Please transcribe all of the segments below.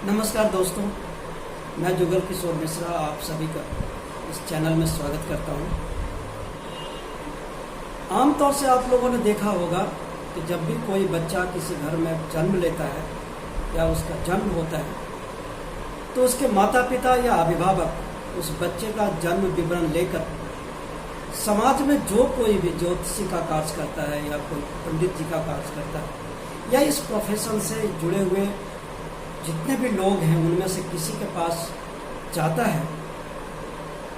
नमस्कार दोस्तों, मैं जुगल किशोर मिश्रा आप सभी का इस चैनल में स्वागत करता हूं। आमतौर से आप लोगों ने देखा होगा कि जब भी कोई बच्चा किसी घर में जन्म लेता है या उसका जन्म होता है तो उसके माता पिता या अभिभावक उस बच्चे का जन्म विवरण लेकर समाज में जो कोई भी ज्योतिषी का कार्य करता है या कोई पंडित जी का कार्य करता है या इस प्रोफेशन से जुड़े हुए जितने भी लोग हैं उनमें से किसी के पास जाता है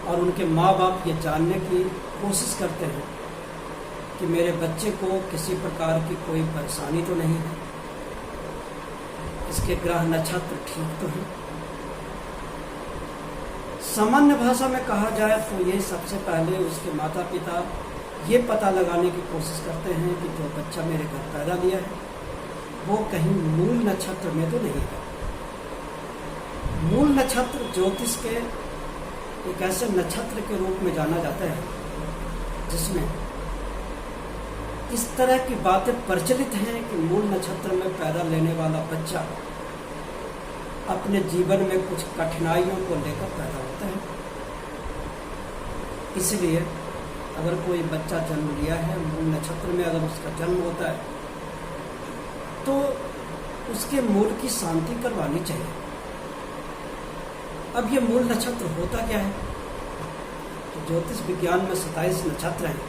और उनके माँ बाप ये जानने की कोशिश करते हैं कि मेरे बच्चे को किसी प्रकार की कोई परेशानी तो नहीं है, इसके ग्रह नक्षत्र ठीक तो है। सामान्य भाषा में कहा जाए तो ये सबसे पहले उसके माता पिता ये पता लगाने की कोशिश करते हैं कि जो बच्चा मेरे घर पैदा लिया है वो कहीं मूल नक्षत्र में तो नहीं है। मूल नक्षत्र ज्योतिष के एक ऐसे नक्षत्र के रूप में जाना जाता है जिसमें इस तरह की बातें प्रचलित हैं कि मूल नक्षत्र में पैदा लेने वाला बच्चा अपने जीवन में कुछ कठिनाइयों को लेकर पैदा होता है। इसलिए अगर कोई बच्चा जन्म लिया है मूल नक्षत्र में, अगर उसका जन्म होता है तो उसके मूल की शांति करवानी चाहिए। अब ये मूल नक्षत्र होता क्या है? तो ज्योतिष विज्ञान में 27 नक्षत्र हैं,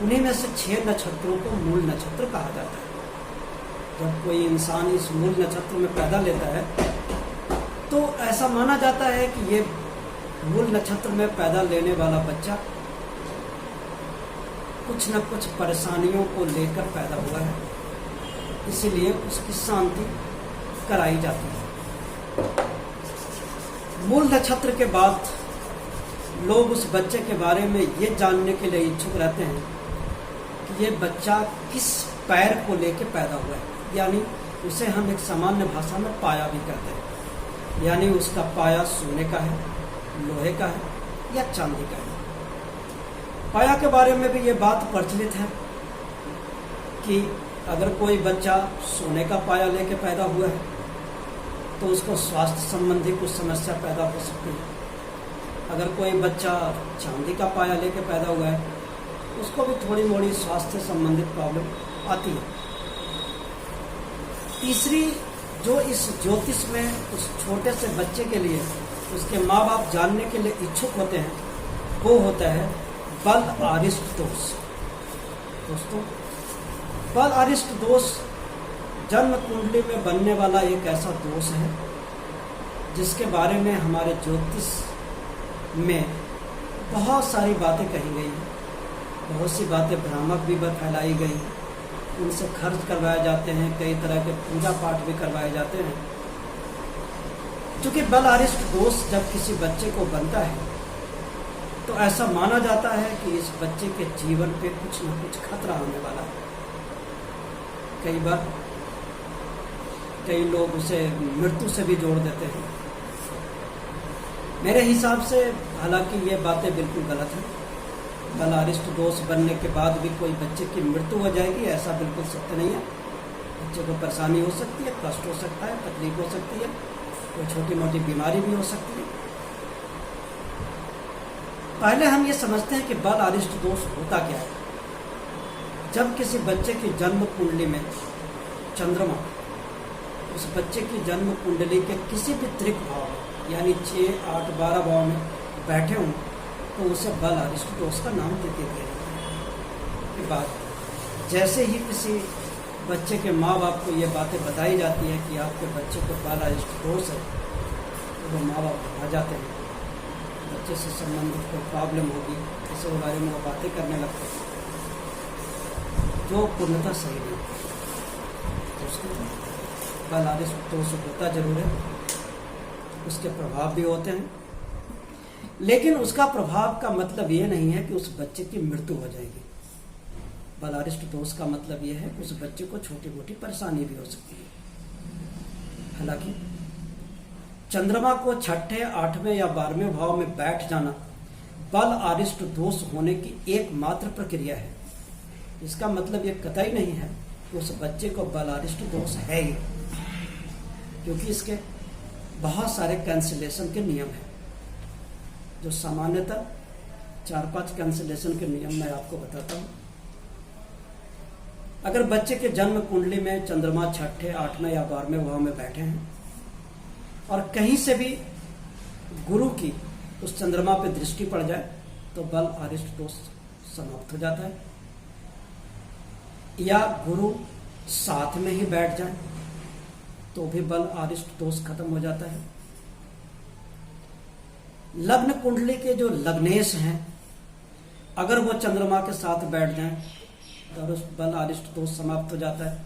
उन्हीं में से 6 नक्षत्रों को मूल नक्षत्र कहा जाता है। जब कोई इंसान इस मूल नक्षत्र में पैदा लेता है तो ऐसा माना जाता है कि ये मूल नक्षत्र में पैदा लेने वाला बच्चा कुछ न कुछ परेशानियों को लेकर पैदा हुआ है, इसीलिए उसकी शांति कराई जाती है। मूल नक्षत्र के बाद लोग उस बच्चे के बारे में ये जानने के लिए इच्छुक रहते हैं कि ये बच्चा किस पैर को लेकर पैदा हुआ है, यानी उसे हम एक सामान्य भाषा में पाया भी कहते हैं। यानी उसका पाया सोने का है, लोहे का है या चांदी का है। पाया के बारे में भी ये बात प्रचलित है कि अगर कोई बच्चा सोने का पाया लेके पैदा हुआ है तो उसको स्वास्थ्य संबंधी कुछ समस्या पैदा हो सकती है। अगर कोई बच्चा चांदी का पाया लेके पैदा हुआ है उसको भी थोड़ी मोड़ी स्वास्थ्य संबंधित प्रॉब्लम आती है। तीसरी जो इस ज्योतिष में उस छोटे से बच्चे के लिए उसके माँ बाप जानने के लिए इच्छुक होते हैं वो होता है बल आरिष्ट दोष। दोस्तों, बल आरिष्ट दोष जन्म कुंडली में बनने वाला एक ऐसा दोष है जिसके बारे में हमारे ज्योतिष में बहुत सारी बातें कही गई हैं, बहुत सी बातें भ्रामक भी फैलाई गई हैं, उनसे खर्च करवाए जाते हैं, कई तरह के पूजा पाठ भी करवाए जाते हैं। क्योंकि बल आरिष्ट दोष जब किसी बच्चे को बनता है तो ऐसा माना जाता है कि इस बच्चे के जीवन पे कुछ न कुछ खतरा आने वाला है। कई लोग उसे मृत्यु से भी जोड़ देते हैं। मेरे हिसाब से हालांकि ये बातें बिल्कुल गलत है। बल आरिष्ट दोष बनने के बाद भी कोई बच्चे की मृत्यु हो जाएगी ऐसा बिल्कुल सत्य नहीं है। बच्चे को परेशानी हो सकती है, कष्ट हो सकता है, तकलीफ हो सकती है, कोई छोटी मोटी बीमारी भी हो सकती है। पहले हम ये समझते हैं कि बल आरिष्ट दोष होता क्या है। जब किसी बच्चे की जन्म कुंडली में चंद्रमा उस बच्चे की जन्म कुंडली के किसी भी त्रिक भाव यानी 6, 8, 12 भाव में बैठे हों तो उसे बल आरिष्ट दोष का नाम दे दिया जाता है। बाद जैसे ही किसी बच्चे के माँ बाप को ये बातें बताई जाती है कि आपके बच्चे को बल आरिष्ट दोष है तो वो माँ बाप आ जाते हैं, बच्चे से संबंधित कोई प्रॉब्लम होगी इसके बारे में वो बातें करने लगते हैं जो पूर्णतः सही नहीं। बल आरिष्ट दोष होता जरूर है, उसके प्रभाव भी होते हैं, लेकिन उसका प्रभाव का मतलब ये नहीं है कि उस बच्चे की मृत्यु हो जाएगी। बल आरिष्ट दोष का मतलब ये है कि उस बच्चे को छोटी मोटी परेशानी भी हो सकती है। हालांकि चंद्रमा को 6ठे, 8वें या 12वें भाव में बैठ जाना बल आरिष्ट दोष होने की एकमात्र प्रक्रिया है। इसका मतलब ये कतई नहीं है कि उस बच्चे को बल आरिष्ट दोष है ही, क्योंकि इसके बहुत सारे कैंसिलेशन के नियम हैं, जो सामान्यतः 4-5 कैंसिलेशन के नियम मैं आपको बताता हूं। अगर बच्चे के जन्म कुंडली में चंद्रमा 6ठे, 8वें या 12वें भाव में बैठे हैं और कहीं से भी गुरु की उस चंद्रमा पे दृष्टि पड़ जाए तो बल अरिष्ट दोष समाप्त हो जाता है। या गुरु साथ में ही बैठ जाए तो भी बल अरिष्ट दोष खत्म हो जाता है। लग्न कुंडली के जो लग्नेश हैं, अगर वो चंद्रमा के साथ बैठ जाएं तो बल अरिष्ट दोष समाप्त हो जाता है।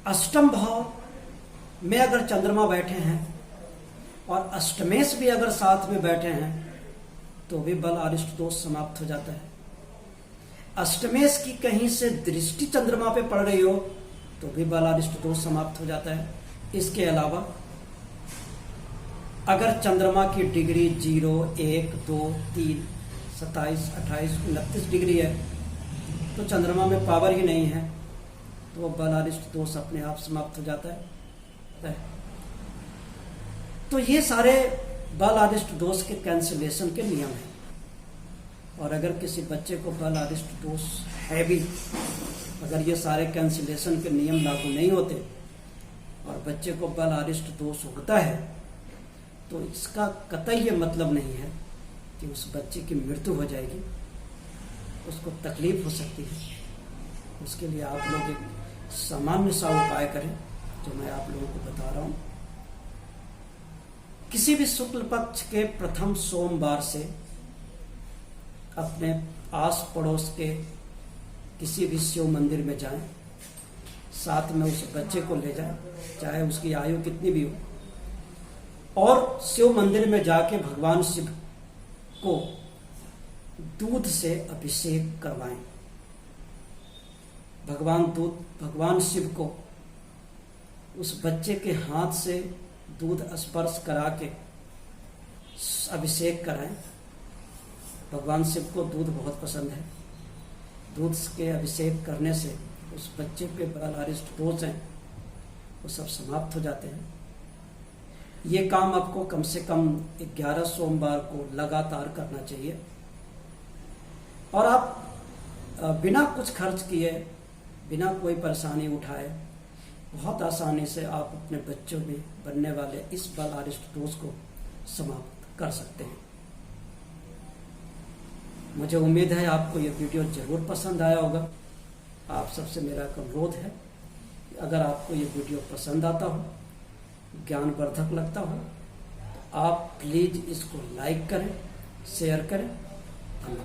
अष्टम भाव में अगर चंद्रमा बैठे हैं और अष्टमेश भी अगर साथ में बैठे हैं तो भी बल अरिष्ट दोष समाप्त हो जाता है। अष्टमेश की कहीं से दृष्टि चंद्रमा पे पड़ रही हो तो भी बल अरिष्ट दोष समाप्त हो जाता है। इसके अलावा अगर चंद्रमा की डिग्री 0, 1, 2, 3, 27, 28, 29 डिग्री है तो चंद्रमा में पावर ही नहीं है तो बल अरिष्ट दोष अपने आप समाप्त हो जाता है। तो ये सारे बल अरिष्ट दोष के कैंसिलेशन के नियम हैं। और अगर किसी बच्चे को बल अरिष्ट दोष है भी, अगर ये सारे कैंसिलेशन के नियम लागू नहीं होते और बच्चे को बल अरिष्ट दोष होता है तो इसका कतई ये मतलब नहीं है कि उस बच्चे की मृत्यु हो जाएगी, उसको तकलीफ हो सकती है। उसके लिए आप लोग एक सामान्य सा उपाय करें जो मैं आप लोगों को बता रहा हूं। किसी भी शुक्ल पक्ष के प्रथम सोमवार से अपने आस पड़ोस के किसी भी शिव मंदिर में जाएं, साथ में उस बच्चे को ले जाएं, चाहे उसकी आयु कितनी भी हो, और शिव मंदिर में जाके भगवान शिव को दूध से अभिषेक करवाएं। भगवान शिव को उस बच्चे के हाथ से दूध स्पर्श करा के अभिषेक कराएं। भगवान शिव को दूध बहुत पसंद है। दूध के अभिषेक करने से उस बच्चे पे बल अरिष्ट दोष हैं वो सब समाप्त हो जाते हैं। ये काम आपको कम से कम 11 सोमवार को लगातार करना चाहिए और आप बिना कुछ खर्च किए, बिना कोई परेशानी उठाए बहुत आसानी से आप अपने बच्चों में बनने वाले इस बल अरिष्ट दोष को समाप्त कर सकते हैं। मुझे उम्मीद है आपको ये वीडियो जरूर पसंद आया होगा। आप सबसे मेरा एक अनुरोध है कि अगर आपको ये वीडियो पसंद आता हो, ज्ञानवर्धक लगता हो, तो आप प्लीज इसको लाइक करें, शेयर करें। धन्यवाद।